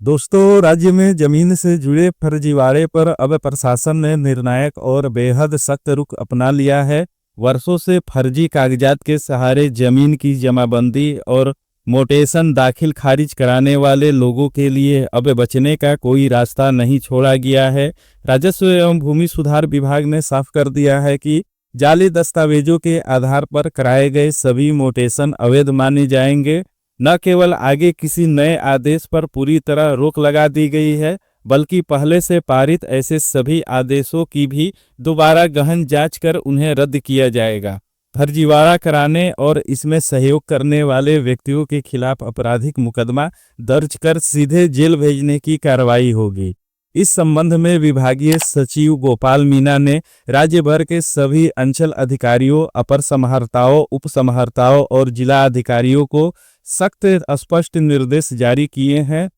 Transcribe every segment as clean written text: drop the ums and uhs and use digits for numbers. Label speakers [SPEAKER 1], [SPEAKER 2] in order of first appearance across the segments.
[SPEAKER 1] दोस्तों, राज्य में जमीन से जुड़े फर्जीवाड़े पर अब प्रशासन ने निर्णायक और बेहद सख्त रुख अपना लिया है। वर्षों से फर्जी कागजात के सहारे जमीन की जमाबंदी और मोटेशन दाखिल खारिज कराने वाले लोगों के लिए अब बचने का कोई रास्ता नहीं छोड़ा गया है। राजस्व एवं भूमि सुधार विभाग ने साफ कर दिया है कि जाली दस्तावेजों के आधार पर कराए गए सभी मोटेशन अवैध माने जाएंगे। न केवल आगे किसी नए आदेश पर पूरी तरह रोक लगा दी गई है, बल्कि पहले से पारित ऐसे सभी आदेशों की भी दोबारा गहन जांच कर उन्हें रद्द किया जाएगा। फर्जीवाड़ा कराने और इसमें सहयोग करने वाले व्यक्तियों के खिलाफ आपराधिक मुकदमा दर्ज कर सीधे जेल भेजने की कार्रवाई होगी। इस संबंध में विभागीय सचिव गोपाल मीना ने राज्य भर के सभी अंचल अधिकारियों, अपर समाहर्ताओं, उप समाहर्ताओं और जिला अधिकारियों को सख्त स्पष्ट निर्देश जारी किए हैं।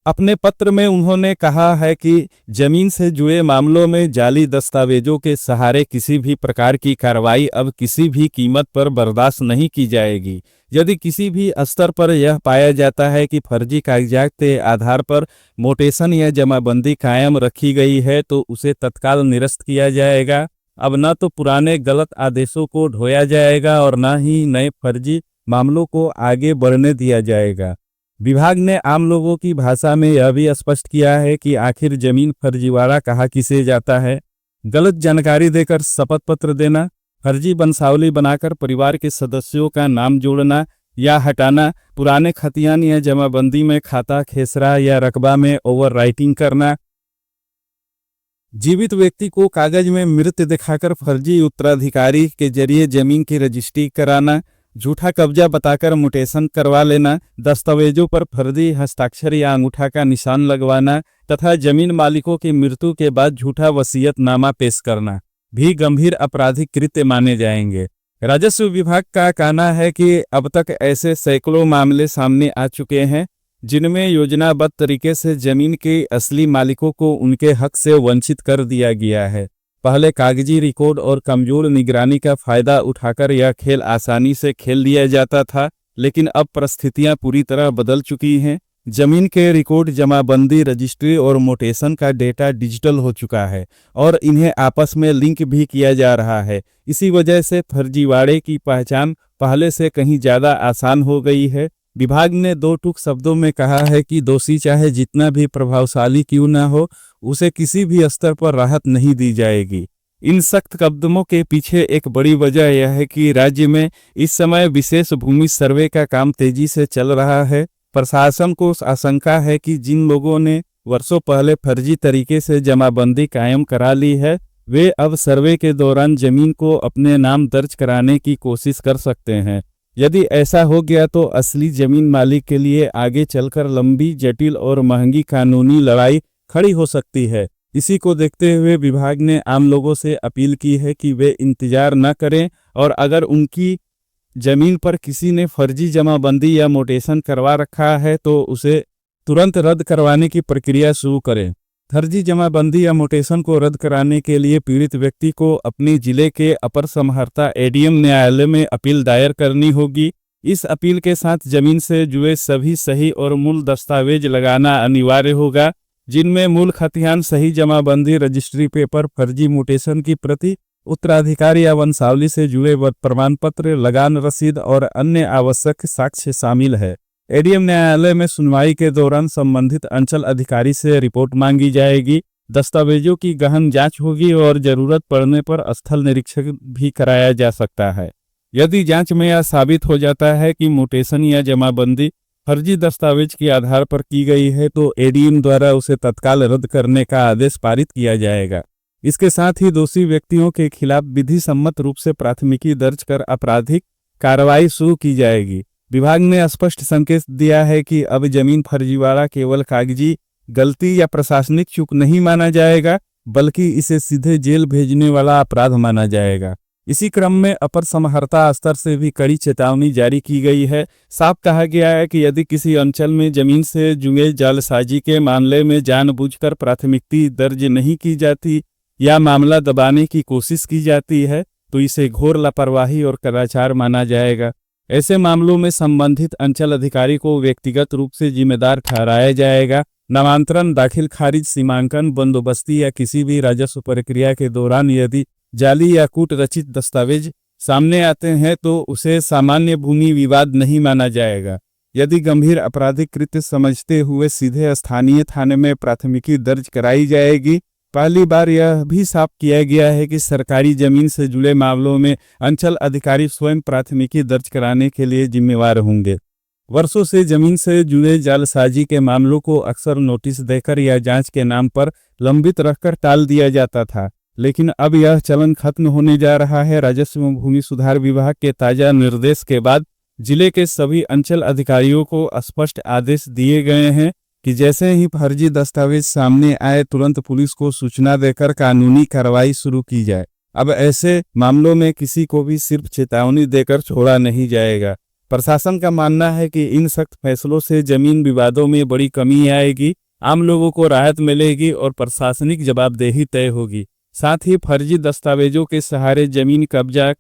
[SPEAKER 1] अपने पत्र में उन्होंने कहा है कि जमीन से जुड़े मामलों में जाली दस्तावेजों के सहारे किसी भी प्रकार की कार्रवाई अब किसी भी कीमत पर बर्दाश्त नहीं की जाएगी। यदि किसी भी स्तर पर यह पाया जाता है कि फर्जी कागजात के आधार पर मोटेशन या जमाबंदी कायम रखी गई है तो उसे तत्काल निरस्त किया जाएगा। अब न तो पुराने गलत आदेशों को ढोया जाएगा और न ही नए फर्जी मामलों को आगे बढ़ने दिया जाएगा। विभाग ने आम लोगों की भाषा में यह भी स्पष्ट किया है कि आखिर जमीन फर्जीवाड़ा कहा किसे जाता है। गलत जानकारी देकर शपथ पत्र देना, फर्जी वंशावली बनाकर परिवार के सदस्यों का नाम जोड़ना या हटाना, पुराने खतियान या जमाबंदी में खाता खेसरा या रकबा में ओवर राइटिंग करना, जीवित व्यक्ति को कागज में मृत दिखाकर फर्जी उत्तराधिकारी के जरिए जमीन की रजिस्ट्री कराना, झूठा कब्जा बताकर मुटेशन करवा लेना, दस्तावेजों पर फर्जी हस्ताक्षर या अंगूठा का निशान लगवाना तथा जमीन मालिकों की मृत्यु के बाद झूठा वसीयतनामा पेश करना भी गंभीर आपराधिक कृत्य माने जाएंगे। राजस्व विभाग का कहना है कि अब तक ऐसे सैकड़ों मामले सामने आ चुके हैं जिनमें योजनाबद्ध तरीके से जमीन के असली मालिकों को उनके हक से वंचित कर दिया गया है। पहले कागजी रिकॉर्ड और कमजोर निगरानी का फायदा उठाकर यह खेल आसानी से खेल लिया जाता था, लेकिन अब परिस्थितियां पूरी तरह बदल चुकी हैं। जमीन के रिकॉर्ड, जमाबंदी, रजिस्ट्री और मोटेशन का डेटा डिजिटल हो चुका है और इन्हें आपस में लिंक भी किया जा रहा है। इसी वजह से फर्जीवाड़े की पहचान पहले से कहीं ज़्यादा आसान हो गई है। विभाग ने दो टूक शब्दों में कहा है कि दोषी चाहे जितना भी प्रभावशाली क्यों न हो, उसे किसी भी स्तर पर राहत नहीं दी जाएगी। इन सख्त कदमों के पीछे एक बड़ी वजह यह है कि राज्य में इस समय विशेष भूमि सर्वे का काम तेजी से चल रहा है। प्रशासन को आशंका है कि जिन लोगों ने वर्षों पहले फर्जी तरीके से जमाबंदी कायम करा ली है, वे अब सर्वे के दौरान जमीन को अपने नाम दर्ज कराने की कोशिश कर सकते हैं। यदि ऐसा हो गया तो असली जमीन मालिक के लिए आगे चलकर लंबी, जटिल और महंगी कानूनी लड़ाई खड़ी हो सकती है। इसी को देखते हुए विभाग ने आम लोगों से अपील की है कि वे इंतजार न करें और अगर उनकी जमीन पर किसी ने फर्जी जमाबंदी या मोटेशन करवा रखा है तो उसे तुरंत रद्द करवाने की प्रक्रिया शुरू करें। फर्जी जमाबंदी या मोटेशन को रद्द कराने के लिए पीड़ित व्यक्ति को अपने जिले के अपर समाहर्ता एडीएम न्यायालय में अपील दायर करनी होगी। इस अपील के साथ जमीन से जुड़े सभी सही और मूल दस्तावेज लगाना अनिवार्य होगा, जिनमें मूल खतियान, सही जमाबंदी, रजिस्ट्री पेपर, फर्जी मोटेशन की प्रति, उत्तराधिकार या वंशावली से जुड़े प्रमाण पत्र, लगान रसीद और अन्य आवश्यक साक्ष्य शामिल है। एडीएम न्यायालय में सुनवाई के दौरान संबंधित अंचल अधिकारी से रिपोर्ट मांगी जाएगी, दस्तावेजों की गहन जांच होगी और जरूरत पड़ने पर स्थल निरीक्षण भी कराया जा सकता है। यदि जांच में यह साबित हो जाता है कि मोटेशन या जमाबंदी फर्जी दस्तावेज के आधार पर की गई है तो एडीएम द्वारा उसे तत्काल रद्द करने का आदेश पारित किया जाएगा। इसके साथ ही दोषी व्यक्तियों के खिलाफ विधि सम्मत रूप से प्राथमिकी दर्ज कर आपराधिक कार्रवाई शुरू की जाएगी। विभाग ने स्पष्ट संकेत दिया है कि अब जमीन फर्जीवाड़ा केवल कागजी गलती या प्रशासनिक चूक नहीं माना जाएगा, बल्कि इसे सीधे जेल भेजने वाला अपराध माना जाएगा। इसी क्रम में अपर समाहर्ता स्तर से भी कड़ी चेतावनी जारी की गई है। साफ कहा गया है कि यदि किसी अंचल में जमीन से जुड़े जालसाजी के मामले में जानबूझकर प्राथमिकी दर्ज नहीं की जाती या मामला दबाने की कोशिश की जाती है तो इसे घोर लापरवाही और कदाचार माना जाएगा। ऐसे मामलों में संबंधित अंचल अधिकारी को व्यक्तिगत रूप से जिम्मेदार ठहराया जाएगा, नामांतरण, दाखिल खारिज, सीमांकन, बंदोबस्ती या किसी भी राजस्व प्रक्रिया के दौरान यदि जाली या कूट रचित दस्तावेज सामने आते हैं तो उसे सामान्य भूमि विवाद नहीं माना जाएगा। यदि गंभीर आपराधिक कृत्य समझते हुए सीधे स्थानीय थाने में प्राथमिकी दर्ज कराई जाएगी। पहली बार यह भी साफ किया गया है कि सरकारी जमीन से जुड़े मामलों में अंचल अधिकारी स्वयं प्राथमिकी दर्ज कराने के लिए जिम्मेवार होंगे। वर्षों से जमीन से जुड़े जालसाजी के मामलों को अक्सर नोटिस देकर या जांच के नाम पर लंबित रखकर टाल दिया जाता था, लेकिन अब यह चलन खत्म होने जा रहा है। राजस्व एवं भूमि सुधार विभाग के ताजा निर्देश के बाद जिले के सभी अंचल अधिकारियों को स्पष्ट आदेश दिए गए हैं कि जैसे ही फर्जी दस्तावेज सामने आए तुरंत पुलिस को सूचना देकर कानूनी कार्रवाई शुरू की जाए। अब ऐसे मामलों में किसी को भी सिर्फ चेतावनी देकर छोड़ा नहीं जाएगा। प्रशासन का मानना है कि इन सख्त फैसलों से जमीन विवादों में बड़ी कमी आएगी, आम लोगों को राहत मिलेगी और प्रशासनिक जवाबदेही तय होगी। साथ ही फर्जी दस्तावेजों के सहारे जमीन कब्जा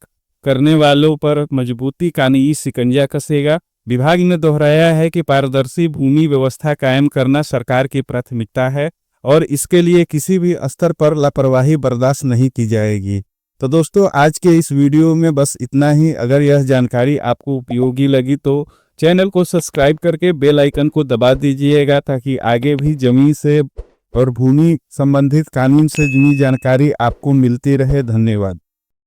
[SPEAKER 1] करने वालों पर मजबूती कानूनी शिकंजा कसेगा। विभाग ने दोहराया है कि पारदर्शी भूमि व्यवस्था कायम करना सरकार की प्राथमिकता है और इसके लिए किसी भी स्तर पर लापरवाही बर्दाश्त नहीं की जाएगी। तो दोस्तों, आज के इस वीडियो में बस इतना ही। अगर यह जानकारी आपको उपयोगी लगी तो चैनल को सब्सक्राइब करके बेल आइकन को दबा दीजिएगा ताकि आगे भी जमीन से और भूमि संबंधित कानून से जुड़ी जानकारी आपको मिलती रहे। धन्यवाद।